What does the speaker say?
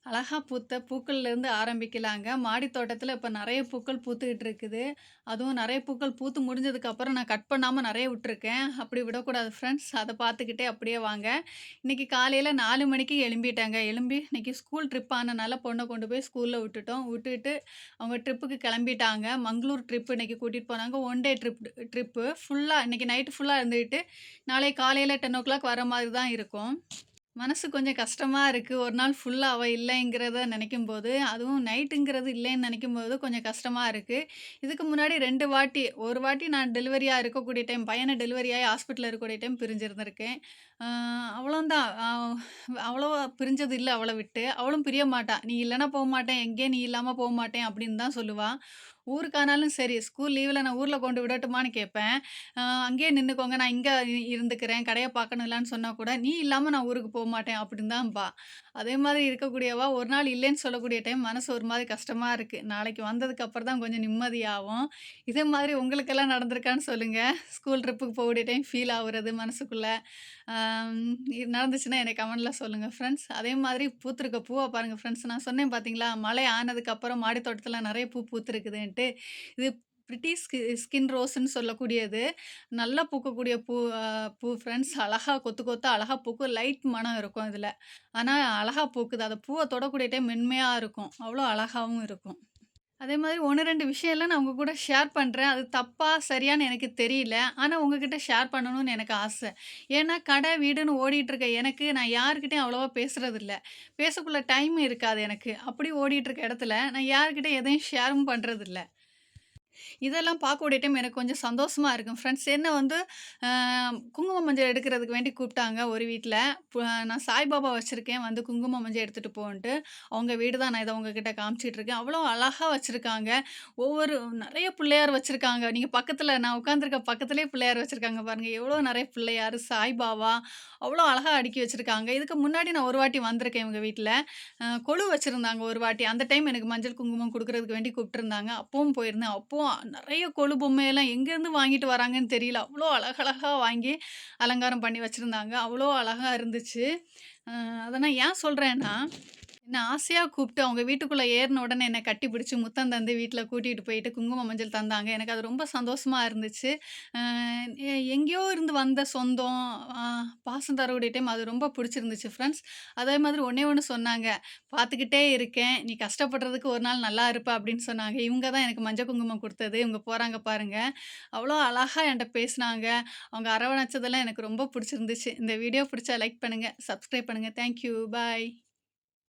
அழகா பூத்த பூக்கள்லேருந்து ஆரம்பிக்கலாங்க. மாடி தோட்டத்தில இப்ப நெறைய பூக்கள் பூத்துக்கிட்டு இருக்குது. அதுவும் நெறைய பூக்கள் பூத்து முடிஞ்சதுக்கப்புறம் நான் கட் பண்ணாம நெறைய விட்டுருக்கேன். அப்படி விடக்கூடாது ஃப்ரெண்ட்ஸ். அத பார்த்துக்கிட்டே அப்படியே வாங்க. இன்னைக்கு காலையில 4 மணிக்கு எழும்பிட்டேங்க. எழும்பி இன்னைக்கு ஸ்கூல் ட்ரிப் ஆனனால பொண்ண கொண்டு போய் ஸ்கூல்ல விட்டுட்டோம். விட்டுட்டு அவங்க ட்ரிப்புக்கு கிளம்பிட்டாங்க. மங்களூர் ட்ரிப் இன்னைக்கு கூட்டிட்டு போனாங்க. One day trip. ஃபுல்லா இன்னைக்கு நைட்டு ஃபுல்லா இருந்துட்டு, நாளைக்கு காலையில 10:00 வர மாரி தான் இருக்கும். மனசு கொஞ்சம் கஷ்டமா இருக்கு. ஒரு நாள் ஃபுல்லா அவ இல்லைங்கிறத நினைக்கும்போது, அதுவும் நைட்டுங்கிறது இல்லைன்னு நினைக்கும்போது கொஞ்சம் கஷ்டமா இருக்கு. இதுக்கு முன்னாடி 2 வாட்டி, ஒரு வாட்டி நான் டெலிவரியா இருக்கக்கூடிய டைம் பையன டெலிவரி ஆயி ஹாஸ்பிட்டல்ல இருக்கக்கூடிய டைம் பிரிஞ்சிருந்திருக்கேன். அ அவ்வளோந்தான். அவ்வளவா பிரிஞ்சது இல்ல அவள விட்டு. அவளும் பிரிய மாட்டா. "நீ இல்லன்னா போமாட்டேன். எங்கேயும் நீ இல்லாம போமாட்டேன்" அப்படின்னு தான் சொல்லுவா. ஊருக்கானாலும் சரி, ஸ்கூல் லீவ்ல நான் ஊர்ல கொண்டு விடட்டுமான்னு கேட்பேன். அங்கேயே நின்னுக்கோங்க. நான் இங்க இருந்துக்கிறேன். கடைய பார்க்கணும்லன்னு சொன்னா கூட, "நீ இல்லாம நான் ஊருக்கு போமாட்டேன்" அப்படின்னு தான்பா. அதே மாதிரி இருக்கக்கூடியவ, ஒரு நாள் இல்லைன்னு சொல்லக்கூடிய டைம் மனசு ஒரு மாதிரி கஷ்டமா இருக்கு. நாளைக்கு வந்ததுக்கு அப்புறம் தான் கொஞ்சம் நிம்மதியாகும். இதே மாதிரி உங்களுக்கெல்லாம் நடந்திருக்கான்னு சொல்லுங்க. ஸ்கூல் ட்ரிப்புக்கு போகக்கூடிய டைம் ஃபீல் ஆவுறது மனசுக்குள்ள. ஆம் இது நடந்துச்சுன்னா எனக்கு கமெண்ட்ல சொல்லுங்க ஃப்ரெண்ட்ஸ். அதே மாதிரி பூத்திருக்க பூவ பாருங்க ஃப்ரெண்ட்ஸ். நான் சொன்னேன் பார்த்தீங்களா, மழை ஆனதுக்கப்புறம் மாடி தோட்டத்தில நெறைய பூ பூத்திருக்குதுன்ட்டு. இது பிரிட்டி ஸ்கின் ரோஸ்ன்னு சொல்லக்கூடியது. நல்லா பூக்கக்கூடிய பூ ஃப்ரெண்ட்ஸ். அழகா கொத்து கொத்தா அழகா பூக்கும். லைட் மணம் இருக்கும் இதுல. ஆனா அழகா பூக்குது. அந்த பூவ தொடக்கூடிய டைம் மென்மையா இருக்கும். அவ்வளோ அழகாவும் இருக்கும். அதே மாதிரி 1, 2 விஷயம்லாம் நான் உங்க கூட ஷேர் பண்றேன். அது தப்பா, சரியான்னு எனக்கு தெரியல. ஆனா உங்ககிட்ட ஷேர் பண்ணணும்னு எனக்கு ஆசை. ஏன்னா கடை, வீடுன்னு ஓடிட்டு இருக்க எனக்கு, நான் யார்கிட்டயும் அவ்வளவா பேசுறதில்ல. பேசக்குள்ள டைம் இருக்காது எனக்கு. அப்படி ஓடிட்டு இருக்க இடத்துல, நான் யார்கிட்டயும் எதையும் ஷேரும் பண்றதில்ல. இதெல்லாம் பார்க்கக்கூடிய டைம் எனக்கு கொஞ்சம் சந்தோஷமா இருக்கும். ஃப்ரெண்ட்ஸ் என்ன வந்து அ குங்கும மஞ்சள் எடுக்கிறதுக்கு வேண்டி கூப்பிட்டாங்க ஒரு வீட்ல. நான் சாய்பாபா வச்சிருக்கேன் வந்து குங்கும மஞ்சள் எடுத்துட்டு போன்ட்டு. அவங்க வீடு தான் நான் இத உங்ககிட்ட காமிச்சிட்டு இருக்கேன். அவ்வளோ அழகா வச்சிருக்காங்க. ஒவ்வொரு நெறைய பிள்ளையார் வச்சிருக்காங்க. நீங்க பக்கத்துல நான் உட்காந்துருக்க பக்கத்திலேயே பிள்ளையார் வச்சிருக்காங்க பாருங்க. எவ்வளோ நெறைய பிள்ளையார், சாய்பாபா அவ்வளோ அழகா அடுக்கி வச்சிருக்காங்க. இதுக்கு முன்னாடி நான் ஒரு வாட்டி வந்திருக்கேன் இவங்க வீட்ல. கொலு வச்சிருந்தாங்க ஒரு வாட்டி. அந்த டைம் எனக்கு மஞ்சள், குங்குமம் குடுக்குறதுக்கு வேண்டி கூப்ட்டுருந்தாங்க. அப்பவும் போயிருந்தேன். அப்பவும் நெறைய கொலு பொம்மையெல்லாம் எங்கேருந்து வாங்கிட்டு வராங்கன்னு தெரியல. அவ்ளோ அழகழகா வாங்கி அலங்காரம் பண்ணி வச்சிருந்தாங்க. அவ்ளோ அழகா இருந்துச்சு. அ அத நான் ஏன் சொல்றேன்னா, என்ன ஆசையா கூப்ட்டு அவங்க வீட்டுக்குள்ள ஏறுன உடனே என்ன கட்டிப்பிடிச்சு முத்தம் தந்து வீட்ல கூட்டிட்டு போயிட்டு குங்குமம், மஞ்சள் தந்தாங்க. எனக்கு அது ரொம்ப சந்தோஷமா இருந்துச்சு. அ எங்கேயோ இருந்து வந்த சொந்தம், அ பாசம் தரக்கூடிய டைம் அது ரொம்ப பிடிச்சிருந்துச்சு ஃப்ரெண்ட்ஸ். அதே மாதிரி ஒண்ணே ஒண்ணு சொன்னாங்க. "பார்த்துக்கிட்டே இருக்கேன். நீ கஷ்டப்படுறதுக்கு ஒரு நாள் நல்லா இருப்ப" அப்படின்னு சொன்னாங்க. இவங்க தான் எனக்கு மஞ்சள் குங்குமம் குடுத்தது. இவங்க போறாங்க பாருங்க. அவ்வளோ அழகா என்ட்ட பேசுனாங்க. அவங்க அரவணைச்சதெல்லாம் எனக்கு ரொம்ப பிடிச்சிருந்துச்சு. இந்த வீடியோ பிடிச்சா லைக் பண்ணுங்க, சப்ஸ்கிரைப் பண்ணுங்க. Thank you. பாய்.